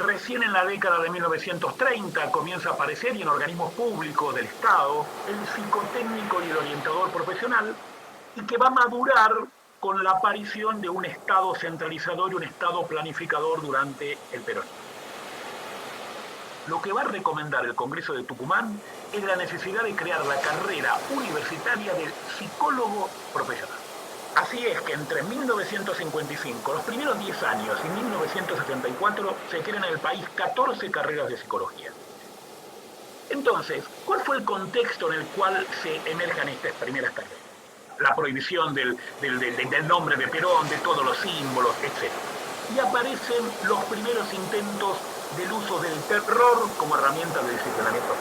Recién en la década de 1930 comienza a aparecer y en organismos públicos del Estado el psicotécnico y el orientador profesional, y que va a madurar con la aparición de un Estado centralizador y un Estado planificador durante el peronismo. Lo que va a recomendar el Congreso de Tucumán es la necesidad de crear la carrera universitaria del psicólogo profesional. Así es que entre 1955, los primeros 10 años, y 1974, se crean en el país 14 carreras de psicología. Entonces, ¿cuál fue el contexto en el cual se emergen estas primeras carreras? La prohibición del nombre de Perón, de todos los símbolos, etc. Y aparecen los primeros intentos del uso del terror como herramienta del disciplinamiento.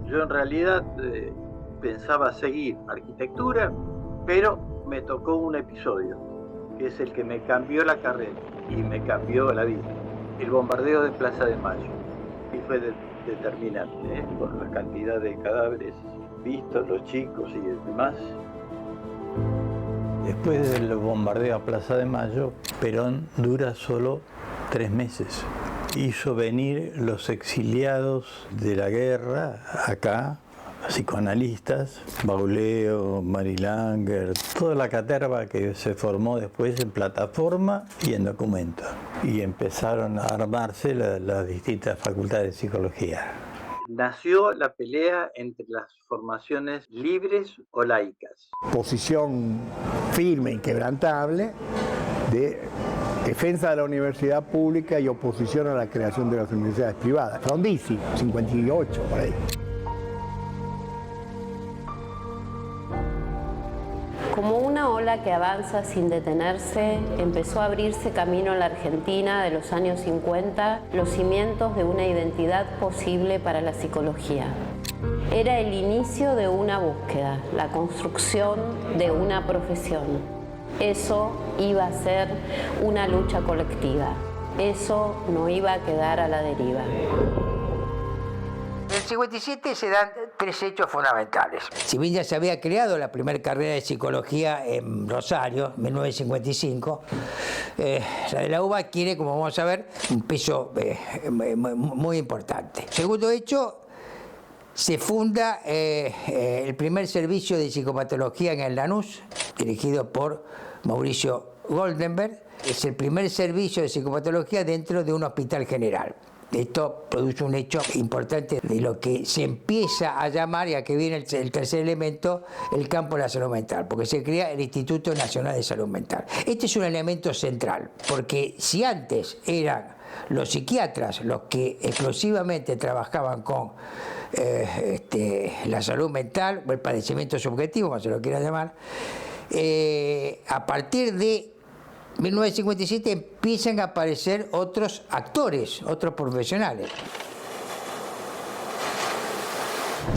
Yo en realidad pensaba seguir arquitectura, pero me tocó un episodio, que es el que me cambió la carrera y me cambió la vida. El bombardeo de Plaza de Mayo. Y fue determinante, por la cantidad de cadáveres vistos, los chicos y demás. Después del bombardeo a Plaza de Mayo, Perón dura solo 3 meses. Hizo venir los exiliados de la guerra acá, psicoanalistas, Bauleo, Mary Langer, toda la caterva que se formó después en Plataforma y en Documento. Y empezaron a armarse las distintas facultades de psicología. Nació la pelea entre las formaciones libres o laicas. Posición firme, inquebrantable, de defensa de la universidad pública y oposición a la creación de las universidades privadas. Frondizi, 58, por ahí. Como una ola que avanza sin detenerse, empezó a abrirse camino en la Argentina de los años 50 los cimientos de una identidad posible para la psicología. Era el inicio de una búsqueda, la construcción de una profesión. Eso iba a ser una lucha colectiva. Eso no iba a quedar a la deriva. En el 57 se dan 3 hechos fundamentales. Si bien ya se había creado la primera carrera de psicología en Rosario, en 1955, la de la UBA adquiere, como vamos a ver, un peso muy importante. Segundo hecho, se funda el primer servicio de psicopatología en el Lanús, dirigido por Mauricio Goldenberg. Es el primer servicio de psicopatología dentro de un hospital general. Esto produce un hecho importante de lo que se empieza a llamar, y a que viene el tercer elemento, el campo de la salud mental, porque se crea el Instituto Nacional de Salud Mental. Este es un elemento central, porque si antes eran los psiquiatras los que exclusivamente trabajaban con la salud mental o el padecimiento subjetivo, como se lo quiera llamar, a partir de 1957 empiezan a aparecer otros actores, otros profesionales.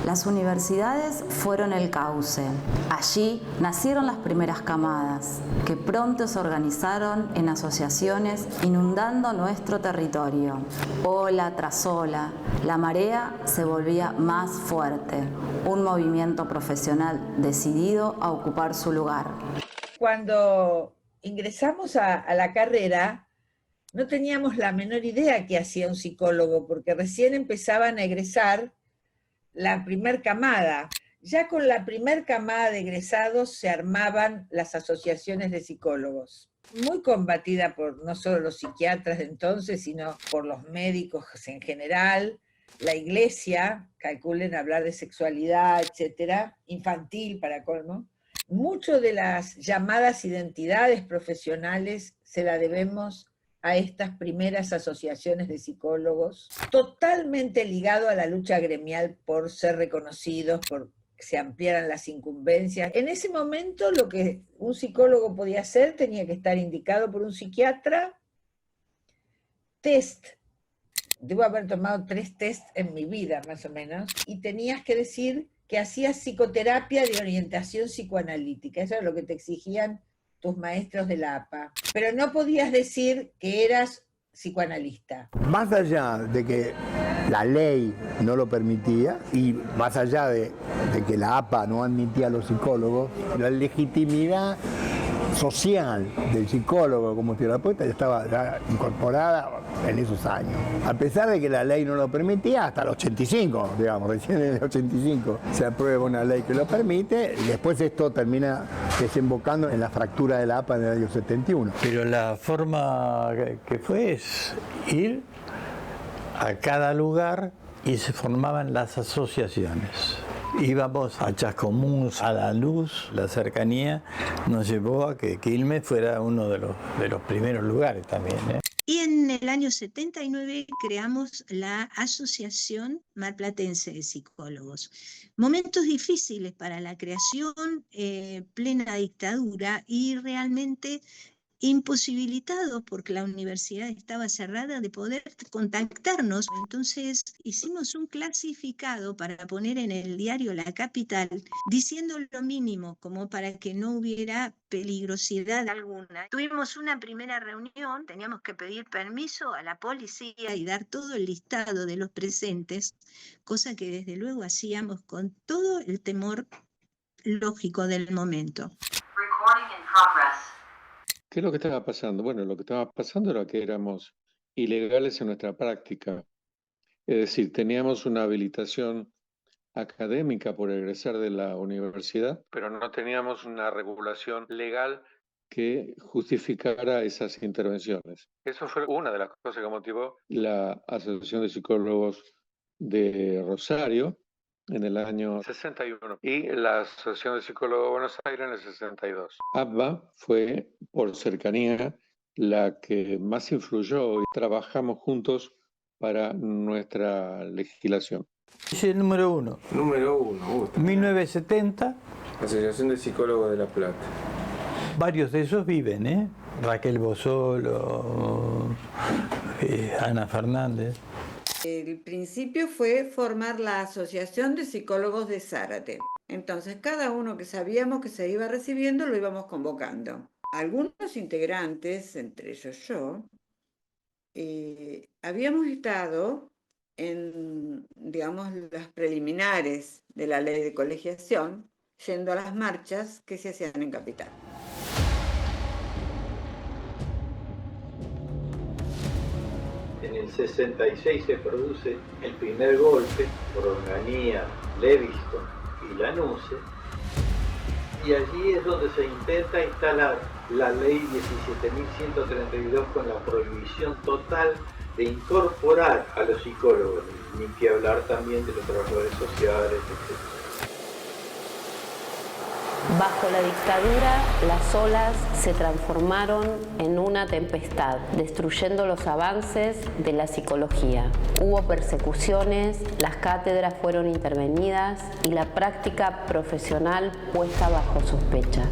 Las universidades fueron el cauce. Allí nacieron las primeras camadas, que pronto se organizaron en asociaciones inundando nuestro territorio. Ola tras ola, la marea se volvía más fuerte. Un movimiento profesional decidido a ocupar su lugar. Cuando ingresamos a la carrera, no teníamos la menor idea qué hacía un psicólogo, porque recién empezaban a egresar la primer camada. Ya con la primer camada de egresados se armaban las asociaciones de psicólogos, muy combatida por no solo los psiquiatras de entonces, sino por los médicos en general, la iglesia, calculen hablar de sexualidad, etcétera, infantil para colmo. Mucho de las llamadas identidades profesionales se la debemos a estas primeras asociaciones de psicólogos, totalmente ligado a la lucha gremial por ser reconocidos, por que se ampliaran las incumbencias. En ese momento lo que un psicólogo podía hacer tenía que estar indicado por un psiquiatra. Test. Debo haber tomado 3 test en mi vida, más o menos, y tenías que decir que hacías psicoterapia de orientación psicoanalítica. Eso es lo que te exigían tus maestros de la APA. Pero no podías decir que eras psicoanalista. Más allá de que la ley no lo permitía y más allá de que la APA no admitía a los psicólogos, la legitimidad social del psicólogo como terapeuta ya estaba ya incorporada en esos años. A pesar de que la ley no lo permitía, hasta el 85, digamos, recién en el 85 se aprueba una ley que lo permite y después esto termina desembocando en la fractura de la APA en el año 71. Pero la forma que fue es ir a cada lugar y se formaban las asociaciones. Íbamos a Chascomús, a La Luz, la cercanía nos llevó a que Quilmes fuera uno de los primeros lugares también. Y en el año 79 creamos la Asociación Marplatense de Psicólogos. Momentos difíciles para la creación, plena dictadura y realmente imposibilitados porque la universidad estaba cerrada de poder contactarnos. Entonces hicimos un clasificado para poner en el diario La Capital diciendo lo mínimo como para que no hubiera peligrosidad alguna. Tuvimos una primera reunión, teníamos que pedir permiso a la policía y dar todo el listado de los presentes, cosa que desde luego hacíamos con todo el temor lógico del momento. Recording in progress. ¿Qué es lo que estaba pasando? Bueno, lo que estaba pasando era que éramos ilegales en nuestra práctica. Es decir, teníamos una habilitación académica por egresar de la universidad, pero no teníamos una regulación legal que justificara esas intervenciones. Eso fue una de las cosas que motivó la Asociación de Psicólogos de Rosario en el año 61 y la Asociación de Psicólogos de Buenos Aires en el 62. APA fue, por cercanía, la que más influyó y trabajamos juntos para nuestra legislación. Es el número uno. Número uno. 1970. Asociación de Psicólogos de La Plata. Varios de esos viven, ¿eh? Raquel Bosolo, Ana Fernández. El principio fue formar la Asociación de Psicólogos de Zárate. Entonces, cada uno que sabíamos que se iba recibiendo lo íbamos convocando. Algunos integrantes, entre ellos yo, habíamos estado en, digamos, las preliminares de la ley de colegiación, yendo a las marchas que se hacían en Capital. En el 66 se produce el primer golpe por Onganía, Leviston y Lanuse, y allí es donde se intenta instalar la ley 17.132 con la prohibición total de incorporar a los psicólogos, ni que hablar también de los trabajadores sociales, etc. Bajo la dictadura, las olas se transformaron en una tempestad, destruyendo los avances de la psicología. Hubo persecuciones, las cátedras fueron intervenidas y la práctica profesional puesta bajo sospecha.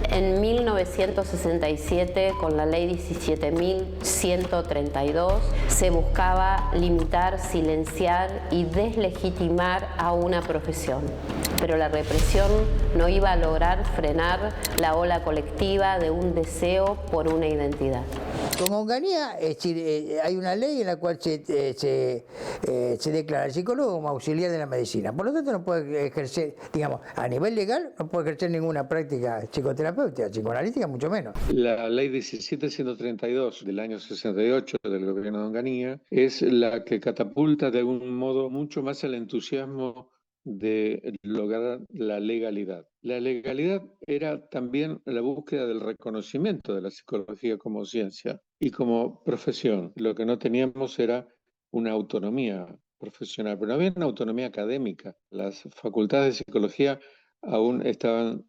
En 1967, con la ley 17.132, se buscaba limitar, silenciar y deslegitimar a una profesión. Pero la represión no iba a lograr frenar la ola colectiva de un deseo por una identidad. Con Onganía, es decir, hay una ley en la cual se declara al psicólogo como auxiliar de la medicina. Por lo tanto, no puede ejercer, digamos, a nivel legal, no puede ejercer ninguna práctica psicoterapéutica, psicoanalítica, mucho menos. La ley 17.132 del año 68 del gobierno de Onganía es la que catapulta de algún modo mucho más el entusiasmo de lograr la legalidad. La legalidad era también la búsqueda del reconocimiento de la psicología como ciencia y como profesión. Lo que no teníamos era una autonomía profesional, pero no había una autonomía académica. Las facultades de psicología aún estaban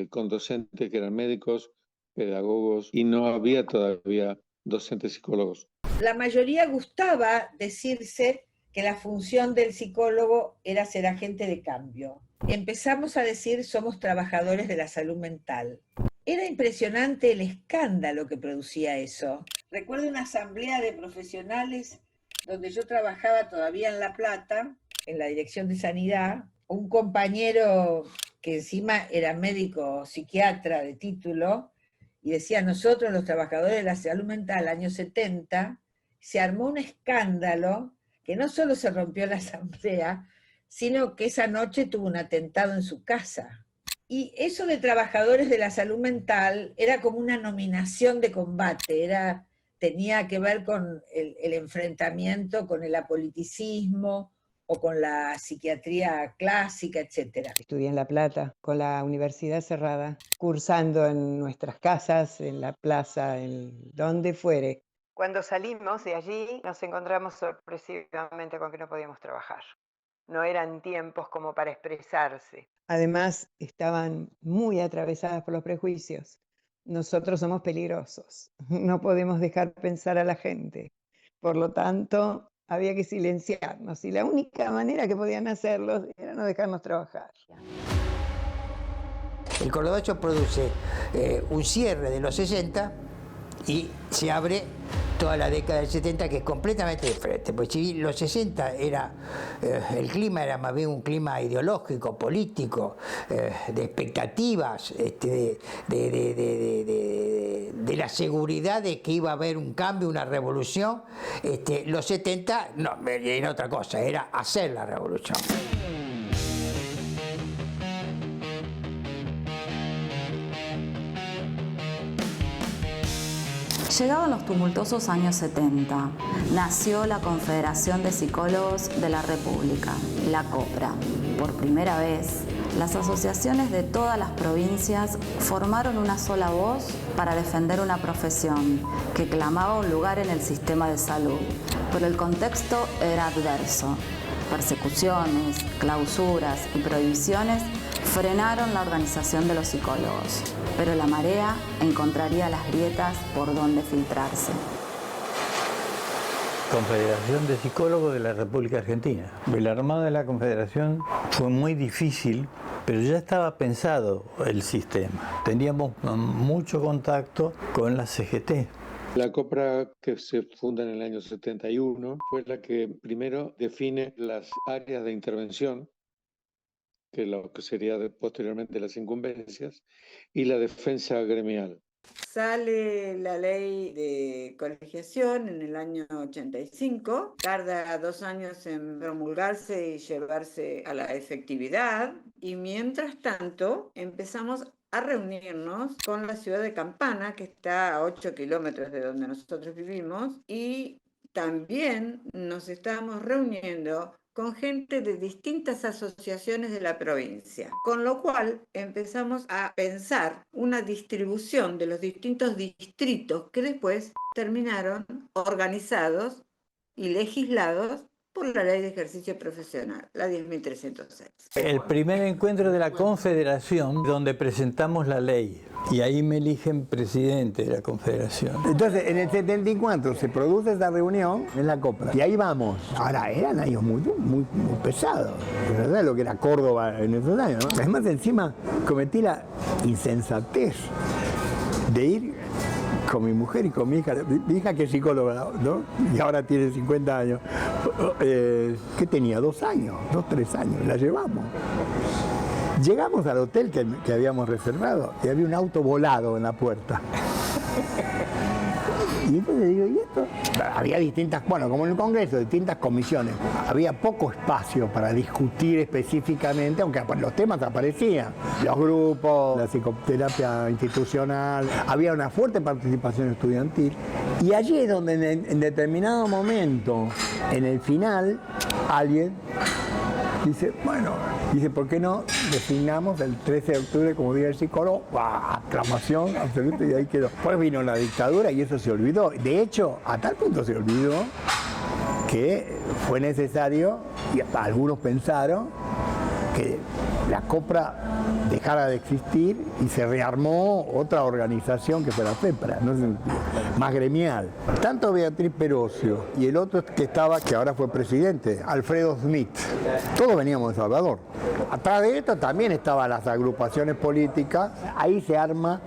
con docentes que eran médicos, pedagogos, y no había todavía docentes psicólogos. La mayoría gustaba decirse que la función del psicólogo era ser agente de cambio. Empezamos a decir somos trabajadores de la salud mental. Era impresionante el escándalo que producía eso. Recuerdo una asamblea de profesionales donde yo trabajaba todavía en La Plata, en la Dirección de Sanidad, un compañero que encima era médico psiquiatra de título, y decía, nosotros los trabajadores de la salud mental, años 70, se armó un escándalo que no solo se rompió la asamblea, sino que esa noche tuvo un atentado en su casa. Y eso de trabajadores de la salud mental era como una nominación de combate, tenía que ver con el enfrentamiento con el apoliticismo o con la psiquiatría clásica, etc. Estudié en La Plata, con la universidad cerrada, cursando en nuestras casas, en la plaza, en donde fuere. Cuando salimos de allí nos encontramos sorpresivamente con que no podíamos trabajar. No eran tiempos como para expresarse. Además, estaban muy atravesadas por los prejuicios. Nosotros somos peligrosos, no podemos dejar pensar a la gente. Por lo tanto, había que silenciarnos y la única manera que podían hacerlo era no dejarnos trabajar. El Cordobacho produce un cierre de los 60 y se abre toda la década del 70, que es completamente diferente. Pues si los 60 el clima era más bien un clima ideológico, político, de expectativas, de la seguridad de que iba a haber un cambio, una revolución, los 70 no, era otra cosa, era hacer la revolución. Llegaban los tumultuosos años 70. Nació la Confederación de Psicólogos de la República, la COPRA. Por primera vez, las asociaciones de todas las provincias formaron una sola voz para defender una profesión que clamaba un lugar en el sistema de salud. Pero el contexto era adverso. Persecuciones, clausuras y prohibiciones frenaron la organización de los psicólogos, pero la marea encontraría las grietas por donde filtrarse. Confederación de Psicólogos de la República Argentina. El armado de la Confederación fue muy difícil, pero ya estaba pensado el sistema. Teníamos mucho contacto con la CGT. La COPRA, que se funda en el año 71, fue la que primero define las áreas de intervención, que lo que sería posteriormente las incumbencias, y la defensa gremial. Sale la ley de colegiación en el año 85, tarda 2 años en promulgarse y llevarse a la efectividad, y mientras tanto empezamos a reunirnos con la ciudad de Campana, que está a 8 kilómetros de donde nosotros vivimos, y también nos estamos reuniendo con gente de distintas asociaciones de la provincia, con lo cual empezamos a pensar una distribución de los distintos distritos que después terminaron organizados y legislados por la Ley de Ejercicio Profesional, la 10.306. El primer encuentro de la Confederación, donde presentamos la ley, y ahí me eligen presidente de la Confederación. Entonces, en el 74 se produce esta reunión en la COPRA, y ahí vamos. Ahora, eran años muy pesados, de verdad, lo que era Córdoba en esos años, ¿no? Además, encima, cometí la insensatez de ir con mi mujer y con mi hija que es psicóloga, ¿no? Y ahora tiene 50 años, que tenía 2 años, 3 años, la llevamos. Llegamos al hotel que habíamos reservado y había un auto volado en la puerta. Y entonces digo, ¿y esto? Había distintas, bueno, como en el Congreso, distintas comisiones. Había poco espacio para discutir específicamente, aunque los temas aparecían. Los grupos, la psicoterapia institucional, había una fuerte participación estudiantil. Y allí es donde en determinado momento, en el final, alguien dice, bueno, ¿por qué no designamos el 13 de octubre como Día del Psicólogo? Aclamación absoluta, y ahí quedó. Después vino la dictadura y eso se olvidó. De hecho, a tal punto se olvidó que fue necesario, y algunos pensaron, que la COPRA dejara de existir y se rearmó otra organización que fue la FEPRA, ¿no? Más gremial. Tanto Beatriz Perocio y el otro que estaba, que ahora fue presidente, Alfredo Smith, todos veníamos de Salvador. Atrás de esto también estaban las agrupaciones políticas. Ahí se arma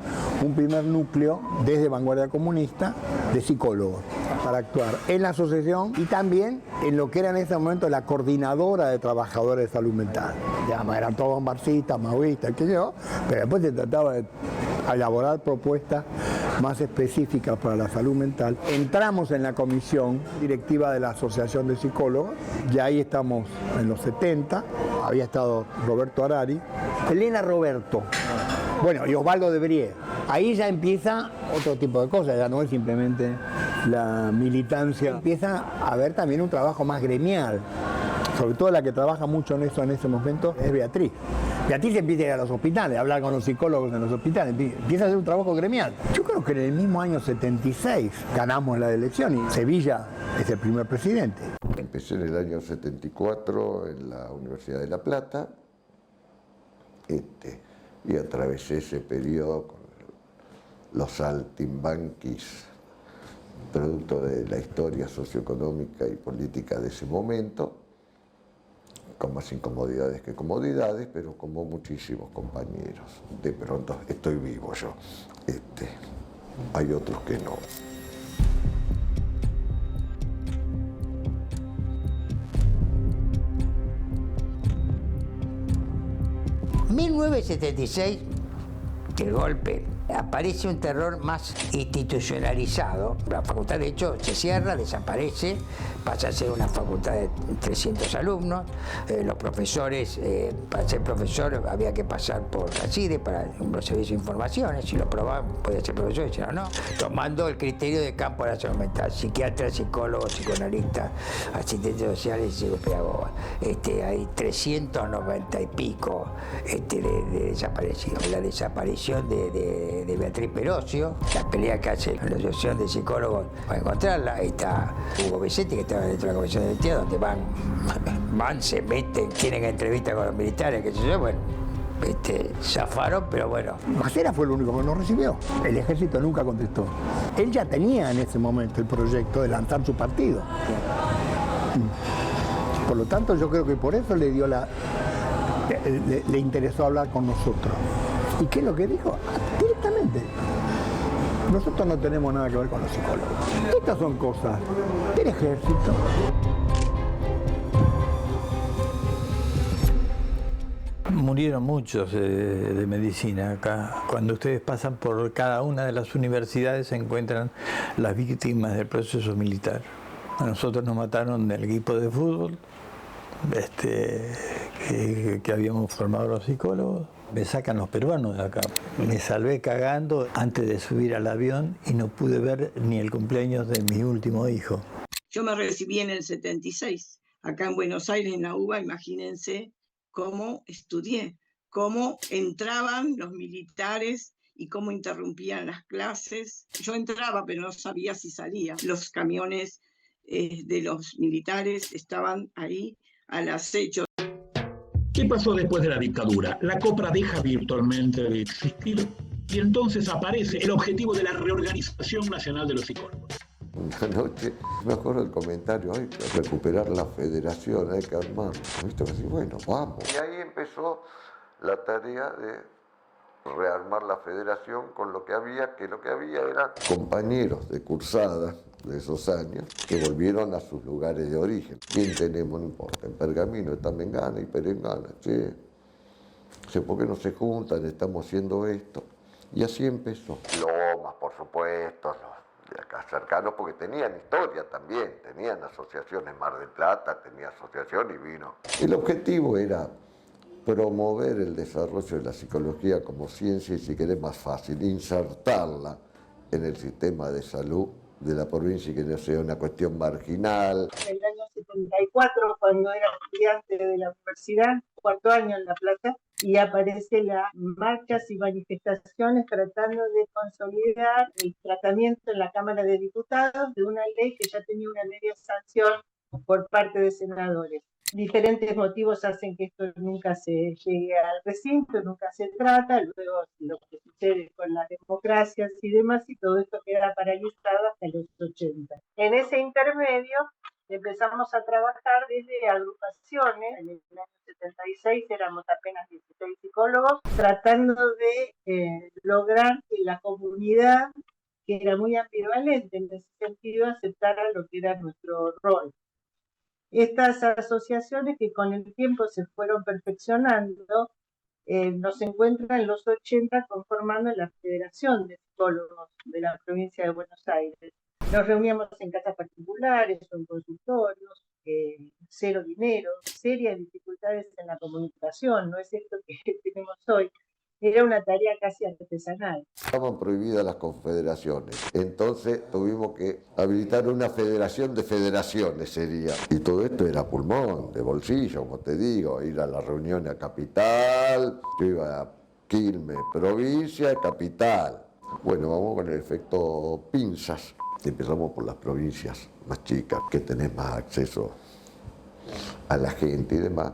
un primer núcleo desde Vanguardia Comunista de psicólogos. para actuar en la asociación y también en lo que era en ese momento la coordinadora de trabajadores de salud mental. Ya, eran todos marxistas, maoístas, qué sé yo, pero después se trataba de elaborar propuestas más específicas para la salud mental. Entramos en la comisión directiva de la Asociación de Psicólogos, ya ahí estamos en los 70, había estado Roberto Harari, Elena Roberto, bueno, y Osvaldo de Brie. Ahí ya empieza otro tipo de cosas, ya no es simplemente la militancia, empieza a haber también un trabajo más gremial. Sobre todo la que trabaja mucho en eso en ese momento es Beatriz. Beatriz empieza a ir a los hospitales, a hablar con los psicólogos en los hospitales, empieza a hacer un trabajo gremial. Yo creo que en el mismo año 76 ganamos la elección y Sevilla es el primer presidente. Empecé en el año 74 en la Universidad de La Plata y atravesé ese periodo con los saltimbanquis, producto de la historia socioeconómica y política de ese momento, con más incomodidades que comodidades, pero como muchísimos compañeros. De pronto estoy vivo yo. Hay otros que no. En 1976, el golpe, aparece un terror más institucionalizado. La facultad, de hecho, se cierra, desaparece, pasa a ser una facultad de 300 alumnos. Los profesores, para ser profesor había que pasar por la CIDE, para los servicios de informaciones. Si lo probaban, podía ser profesor, si no, tomando el criterio de campo de la salud mental: psiquiatras, psicólogos, psicoanalistas, asistentes sociales y psicopedagogas. Hay 390 y pico de desaparecidos. La desaparición de Beatriz Perocio, la pelea que hace la Asociación de Psicólogos para encontrarla. Ahí está Hugo Besetti, que estaba dentro de la Comisión de Identidad, donde van, se meten, tienen entrevistas con los militares, qué sé yo, bueno. Zafaron, pero bueno. Macera fue el único que nos recibió. El ejército nunca contestó. Él ya tenía en ese momento el proyecto de lanzar su partido. Por lo tanto, yo creo que por eso le interesó hablar con nosotros. ¿Y qué es lo que dijo? Directamente. Nosotros no tenemos nada que ver con los psicólogos. Estas son cosas del ejército. Murieron muchos de medicina acá. Cuando ustedes pasan por cada una de las universidades se encuentran las víctimas del proceso militar. A nosotros nos mataron del equipo de fútbol que habíamos formado los psicólogos. Me sacan los peruanos de acá. Me salvé cagando antes de subir al avión y no pude ver ni el cumpleaños de mi último hijo. Yo me recibí en el 76, acá en Buenos Aires, en la UBA. Imagínense cómo estudié, cómo entraban los militares y cómo interrumpían las clases. Yo entraba, pero no sabía si salía. Los camiones de los militares estaban ahí al acecho. ¿Qué pasó después de la dictadura? La COPRA deja virtualmente de existir y entonces aparece el objetivo de la reorganización nacional de los psicólogos. Una noche, me acuerdo del comentario: hay que recuperar la federación, hay que armar. ¿Viste? Así, bueno, vamos. Y ahí empezó la tarea de rearmar la federación con lo que había, que lo que había eran compañeros de cursada de esos años que volvieron a sus lugares de origen. ¿Quién tenemos? No importa. En Pergamino está Mengana y Perengana. Sí. ¿Por qué no se juntan? Estamos haciendo esto. Y así empezó. Lomas, por supuesto, los de acá cercanos, porque tenían historia también. Tenían asociaciones, Mar del Plata tenía asociación y vino. El objetivo era promover el desarrollo de la psicología como ciencia y, si querés más fácil, insertarla en el sistema de salud de la provincia y que no sea una cuestión marginal. En el año 74, cuando era estudiante de la universidad, cuarto año en La Plata, y aparece las marchas y manifestaciones tratando de consolidar el tratamiento en la Cámara de Diputados de una ley que ya tenía una media sanción por parte de senadores. Diferentes motivos hacen que esto nunca se llegue al recinto, nunca se trata, luego lo que sucede con las democracias y demás, y todo esto queda paralizado hasta los 80. En ese intermedio empezamos a trabajar desde agrupaciones. En el año 76 éramos apenas 16 psicólogos, tratando de lograr que la comunidad que era muy ambivalente, en ese sentido aceptara lo que era nuestro rol. Estas asociaciones que con el tiempo se fueron perfeccionando, nos encuentran en los 80 conformando la Federación de Psicólogos de la provincia de Buenos Aires. Nos reuníamos en casas particulares o en consultorios, cero dinero, serias dificultades en la comunicación, no es esto que tenemos hoy. Era una tarea casi artesanal. Estaban prohibidas las confederaciones, entonces tuvimos que habilitar una federación de federaciones, sería. Y todo esto era pulmón, de bolsillo, como te digo, ir a la reunión a Capital, yo iba a Quilmes, provincia, Capital. Bueno, vamos con el efecto pinzas. Empezamos por las provincias más chicas, que tenés más acceso a la gente y demás.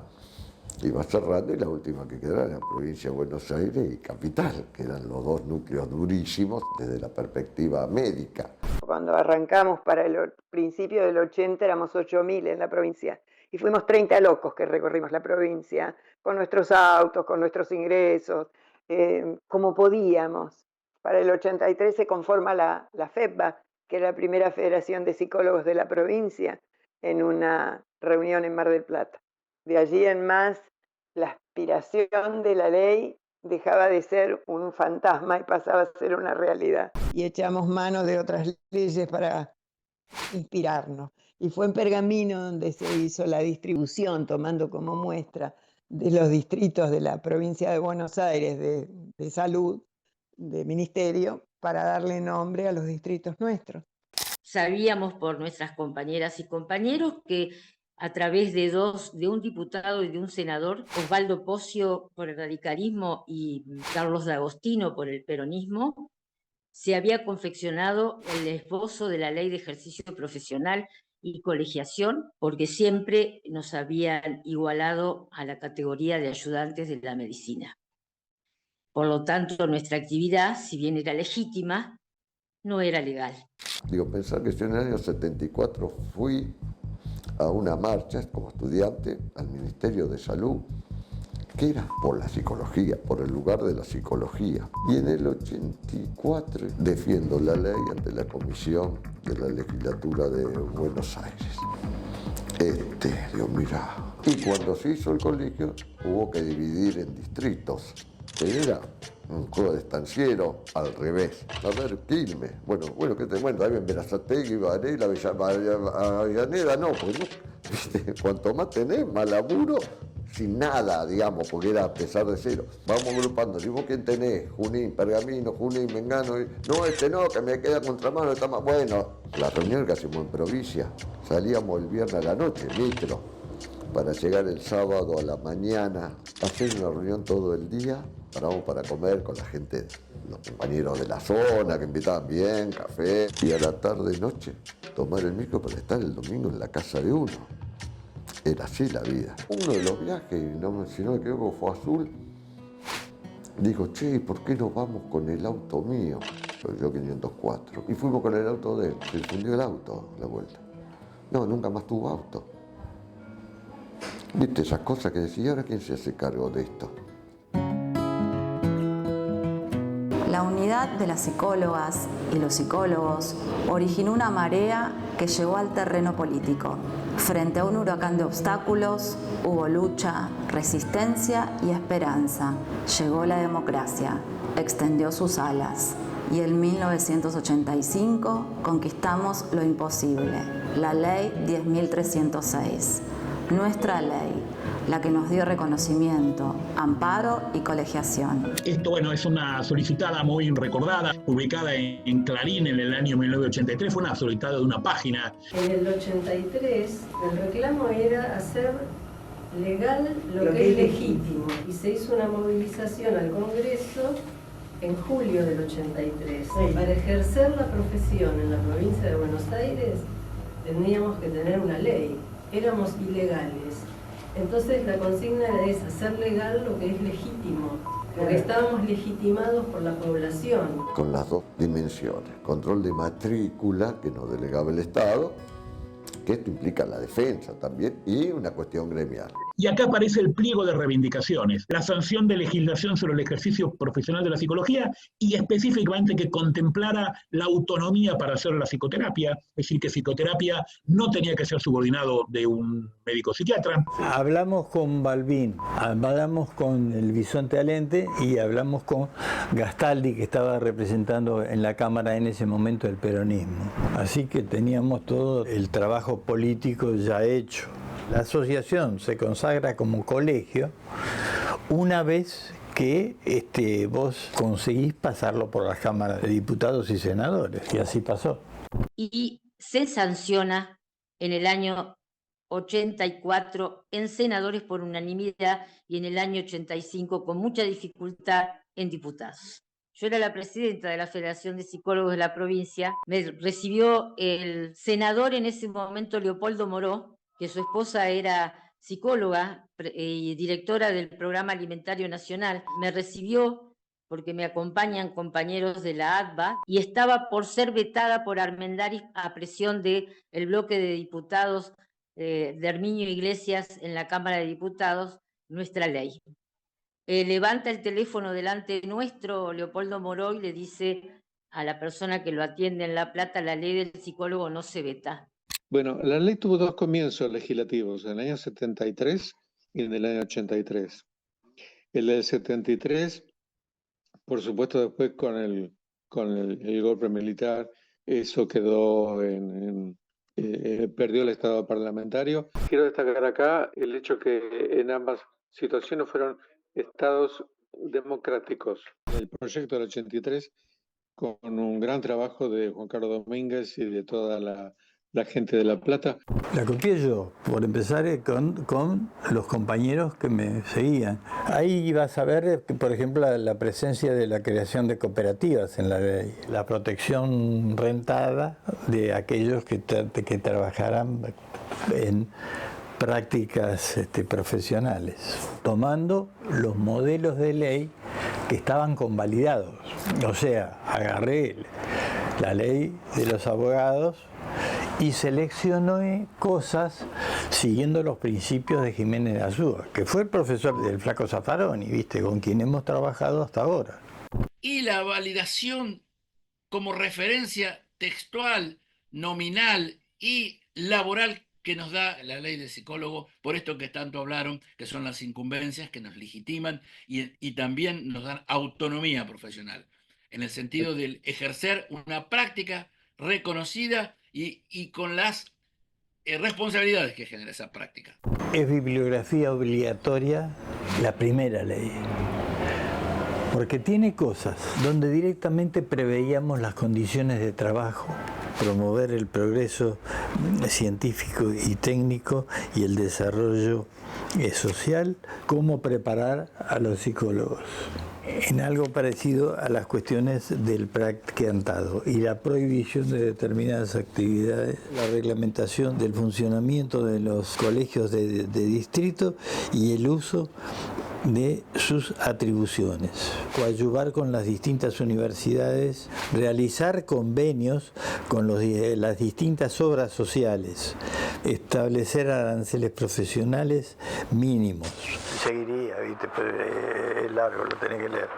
Iba cerrando y la última que quedaba era la provincia de Buenos Aires y Capital, que eran los dos núcleos durísimos desde la perspectiva médica. Cuando arrancamos para el principio del 80 éramos 8.000 en la provincia y fuimos 30 locos que recorrimos la provincia con nuestros autos, con nuestros ingresos, como podíamos. Para el 83 se conforma la FEPBA, que es la primera federación de psicólogos de la provincia, en una reunión en Mar del Plata. De allí en más, la aspiración de la ley dejaba de ser un fantasma y pasaba a ser una realidad. Y echamos mano de otras leyes para inspirarnos. Y fue en Pergamino donde se hizo la distribución, tomando como muestra de los distritos de la provincia de Buenos Aires de salud, de ministerio, para darle nombre a los distritos nuestros. Sabíamos por nuestras compañeras y compañeros que a través de un diputado y de un senador, Osvaldo Pocio por el radicalismo y Carlos D'Agostino por el peronismo, se había confeccionado el esbozo de la ley de ejercicio profesional y colegiación, porque siempre nos habían igualado a la categoría de ayudantes de la medicina. Por lo tanto, nuestra actividad, si bien era legítima, no era legal. Digo, pensar que yo en el año 74 fui a una marcha como estudiante al Ministerio de Salud, que era por la psicología, por el lugar de la psicología. Y en el 84 defiendo la ley ante la Comisión de la Legislatura de Buenos Aires. Digo, mira. Y cuando se hizo el colegio, hubo que dividir en distritos. Era un juego de estanciero al revés. A ver, Quilmes. Bueno, ¿qué te cuento? Ahí en Berazategui, Varela, Avellaneda, no, porque no, ¿viste? Cuanto más tenés, más laburo, sin nada, digamos, porque era a pesar de cero. Vamos agrupando, ¿y vos quién tenés? Junín, Pergamino, Junín, Mengano. No, no, que me queda contramano, está más. Bueno, la reunión que hacemos en provincia, salíamos el viernes a la noche, micro, para llegar el sábado a la mañana, hacer una reunión todo el día. Paramos para comer con la gente, los compañeros de la zona que invitaban bien, café. Y a la tarde, noche, tomar el micro para estar el domingo en la casa de uno. Era así la vida. Uno de los viajes, si no me equivoco, fue Azul. Dijo, che, ¿por qué no vamos con el auto mío? Yo 504. Y fuimos con el auto de él. Se fundió el auto a la vuelta. No, nunca más tuvo auto. ¿Viste esas cosas que decía? ¿Ahora quién se hace cargo de esto? La unidad de las psicólogas y los psicólogos originó una marea que llegó al terreno político. Frente a un huracán de obstáculos, hubo lucha, resistencia y esperanza. Llegó la democracia, extendió sus alas. Y en 1985 conquistamos lo imposible, la Ley 10.306. Nuestra ley, la que nos dio reconocimiento, amparo y colegiación. Esto, es una solicitada muy recordada, publicada en Clarín en el año 1983, fue una solicitada de una página. En el 83, el reclamo era hacer legal lo que es legítimo, y se hizo una movilización al Congreso en julio del 83. Para ejercer la profesión en la provincia de Buenos Aires, tendríamos que tener una ley. Éramos ilegales. Entonces la consigna es hacer legal lo que es legítimo, porque estábamos legitimados por la población. Con las dos dimensiones, control de matrícula que nos delegaba el Estado, que esto implica la defensa también, y una cuestión gremial. Y acá aparece el pliego de reivindicaciones, la sanción de legislación sobre el ejercicio profesional de la psicología y específicamente que contemplara la autonomía para hacer la psicoterapia, es decir, que psicoterapia no tenía que ser subordinado de un médico psiquiatra. Hablamos con Balbín, hablamos con el Bisonte Alente y hablamos con Gastaldi, que estaba representando en la Cámara en ese momento el peronismo. Así que teníamos todo el trabajo político ya hecho. La asociación se consagra como colegio una vez que vos conseguís pasarlo por las cámaras de diputados y senadores, y así pasó. Y se sanciona en el año 84 en senadores por unanimidad y en el año 85 con mucha dificultad en diputados. Yo era la presidenta de la Federación de Psicólogos de la provincia, me recibió el senador en ese momento, Leopoldo Moró, que su esposa era psicóloga y directora del Programa Alimentario Nacional. Me recibió porque me acompañan compañeros de la ADVA y estaba por ser vetada por Armendáriz a presión del bloque de diputados de Herminio Iglesias en la Cámara de Diputados, nuestra ley. Levanta el teléfono delante nuestro Leopoldo Moró y le dice a la persona que lo atiende en La Plata: la ley del psicólogo no se veta. Bueno, la ley tuvo dos comienzos legislativos, en el año 73 y en el año 83. El del 73, por supuesto, después con el golpe militar, eso quedó perdió el estado parlamentario. Quiero destacar acá el hecho que en ambas situaciones fueron estados democráticos. El proyecto del 83, con un gran trabajo de Juan Carlos Domínguez y de toda la gente de La Plata. La copié yo, por empezar con los compañeros que me seguían. Ahí vas a ver, por ejemplo, la presencia de la creación de cooperativas en la ley, la protección rentada de aquellos que trabajaran en prácticas profesionales, tomando los modelos de ley que estaban convalidados. O sea, agarré la ley de los abogados y seleccioné cosas siguiendo los principios de Jiménez de Azúa, que fue el profesor del Flaco Zaffaroni, ¿viste? Con quien hemos trabajado hasta ahora. Y la validación como referencia textual, nominal y laboral que nos da la ley del psicólogo, por esto que tanto hablaron, que son las incumbencias que nos legitiman y también nos dan autonomía profesional, en el sentido de ejercer una práctica reconocida y con las responsabilidades que genera esa práctica. Es bibliografía obligatoria la primera ley, porque tiene cosas donde directamente preveíamos las condiciones de trabajo, promover el progreso científico y técnico y el desarrollo social, cómo preparar a los psicólogos. En algo parecido a las cuestiones del practicantado y la prohibición de determinadas actividades, la reglamentación del funcionamiento de los colegios de distrito y el uso de sus atribuciones, coadyuvar con las distintas universidades, realizar convenios con las distintas obras sociales, establecer aranceles profesionales mínimos. Seguiría, ¿viste? Pero es largo, lo tenés que leer.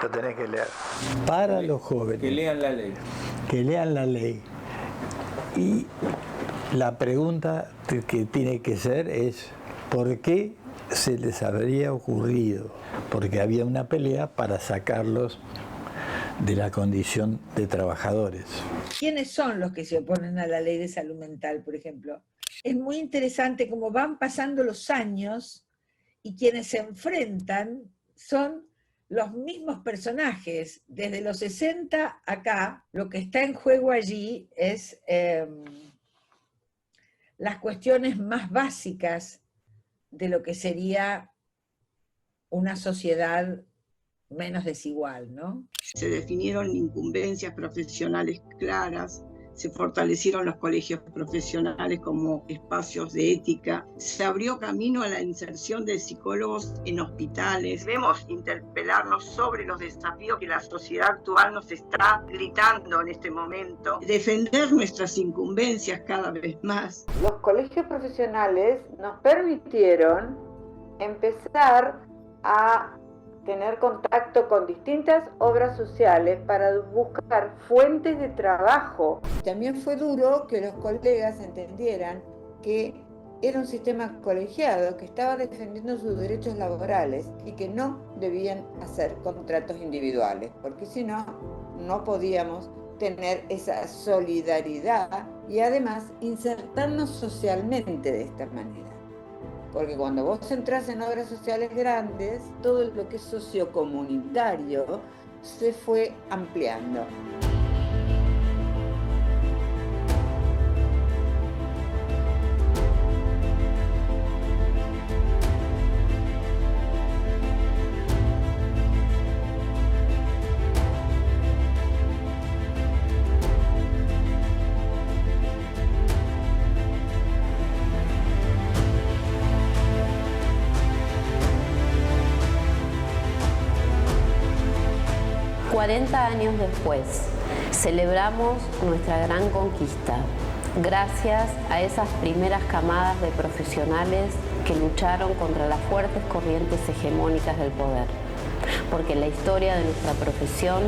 Lo tenés que leer. Para los jóvenes. Que lean la ley. Que lean la ley. Y la pregunta que tiene que ser es, ¿por qué se les habría ocurrido? Porque había una pelea para sacarlos de la condición de trabajadores. ¿Quiénes son los que se oponen a la ley de salud mental, por ejemplo? Es muy interesante cómo van pasando los años y quienes se enfrentan son los mismos personajes. Desde los 60 acá, lo que está en juego allí es las cuestiones más básicas de lo que sería una sociedad menos desigual, ¿no? Se definieron incumbencias profesionales claras, se fortalecieron los colegios profesionales como espacios de ética, se abrió camino a la inserción de psicólogos en hospitales. Debemos interpelarnos sobre los desafíos que la sociedad actual nos está gritando en este momento, defender nuestras incumbencias cada vez más. Los colegios profesionales nos permitieron empezar a tener contacto con distintas obras sociales para buscar fuentes de trabajo. También fue duro que los colegas entendieran que era un sistema colegiado que estaba defendiendo sus derechos laborales y que no debían hacer contratos individuales, porque si no, no podíamos tener esa solidaridad y además insertarnos socialmente de esta manera. Porque cuando vos entras en obras sociales grandes, todo lo que es sociocomunitario se fue ampliando. Años después, celebramos nuestra gran conquista, gracias a esas primeras camadas de profesionales que lucharon contra las fuertes corrientes hegemónicas del poder. Porque la historia de nuestra profesión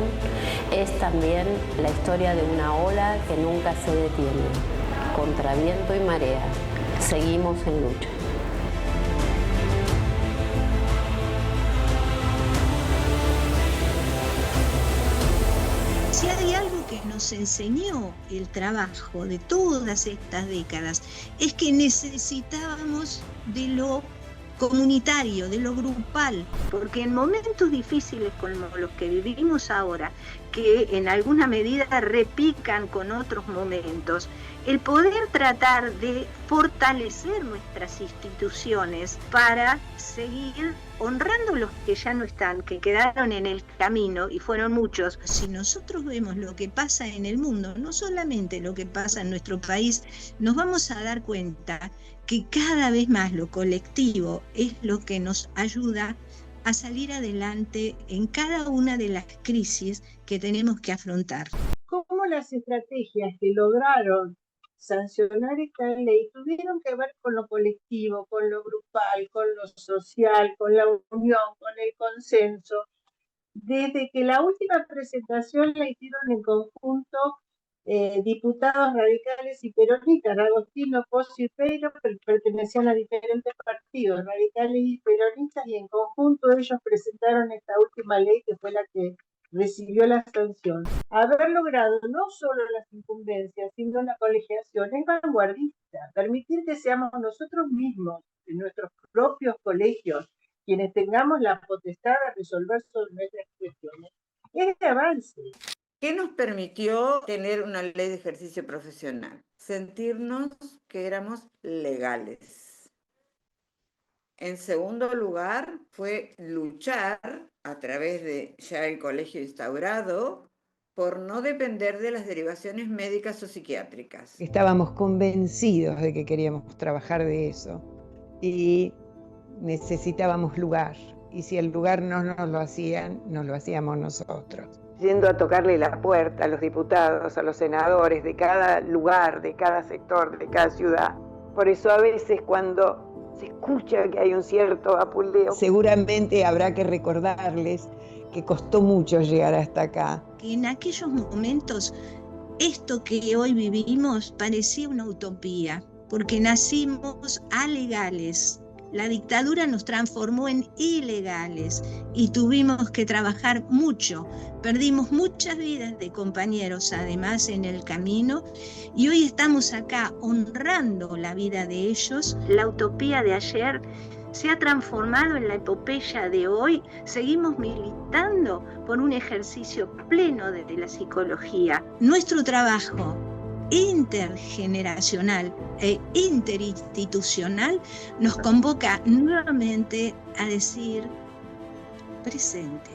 es también la historia de una ola que nunca se detiene. Contra viento y marea, seguimos en lucha. Si hay algo que nos enseñó el trabajo de todas estas décadas, es que necesitábamos de lo comunitario, de lo grupal, porque en momentos difíciles como los que vivimos ahora, que en alguna medida repican con otros momentos, el poder tratar de fortalecer nuestras instituciones para seguir honrando los que ya no están, que quedaron en el camino y fueron muchos. Si nosotros vemos lo que pasa en el mundo, no solamente lo que pasa en nuestro país, nos vamos a dar cuenta que cada vez más lo colectivo es lo que nos ayuda a salir adelante en cada una de las crisis que tenemos que afrontar. ¿Cómo las estrategias que lograron sancionar esta ley tuvieron que ver con lo colectivo, con lo grupal, con lo social, con la unión, con el consenso? Desde que la última presentación la hicieron en conjunto diputados radicales y peronistas, Agostino, Pozo y Peiro, pertenecían a diferentes partidos, radicales y peronistas, y en conjunto ellos presentaron esta última ley que fue la que recibió la sanción. Haber logrado no solo las incumbencias, sino la colegiación es vanguardista. Permitir que seamos nosotros mismos, en nuestros propios colegios, quienes tengamos la potestad de resolver sobre nuestras cuestiones, es de avance. ¿Qué nos permitió tener una ley de ejercicio profesional? Sentirnos que éramos legales. En segundo lugar, fue luchar a través de ya el colegio instaurado por no depender de las derivaciones médicas o psiquiátricas. Estábamos convencidos de que queríamos trabajar de eso y necesitábamos lugar. Y si el lugar no nos lo hacían, nos lo hacíamos nosotros. Yendo a tocarle la puerta a los diputados, a los senadores de cada lugar, de cada sector, de cada ciudad. Por eso a veces cuando se escucha que hay un cierto apuleo, seguramente habrá que recordarles que costó mucho llegar hasta acá. En aquellos momentos, esto que hoy vivimos parecía una utopía, porque nacimos alegales. La dictadura nos transformó en ilegales y tuvimos que trabajar mucho. Perdimos muchas vidas de compañeros además en el camino y hoy estamos acá honrando la vida de ellos. La utopía de ayer se ha transformado en la epopeya de hoy. Seguimos militando por un ejercicio pleno de la psicología. Nuestro trabajo intergeneracional e interinstitucional nos convoca nuevamente a decir presente.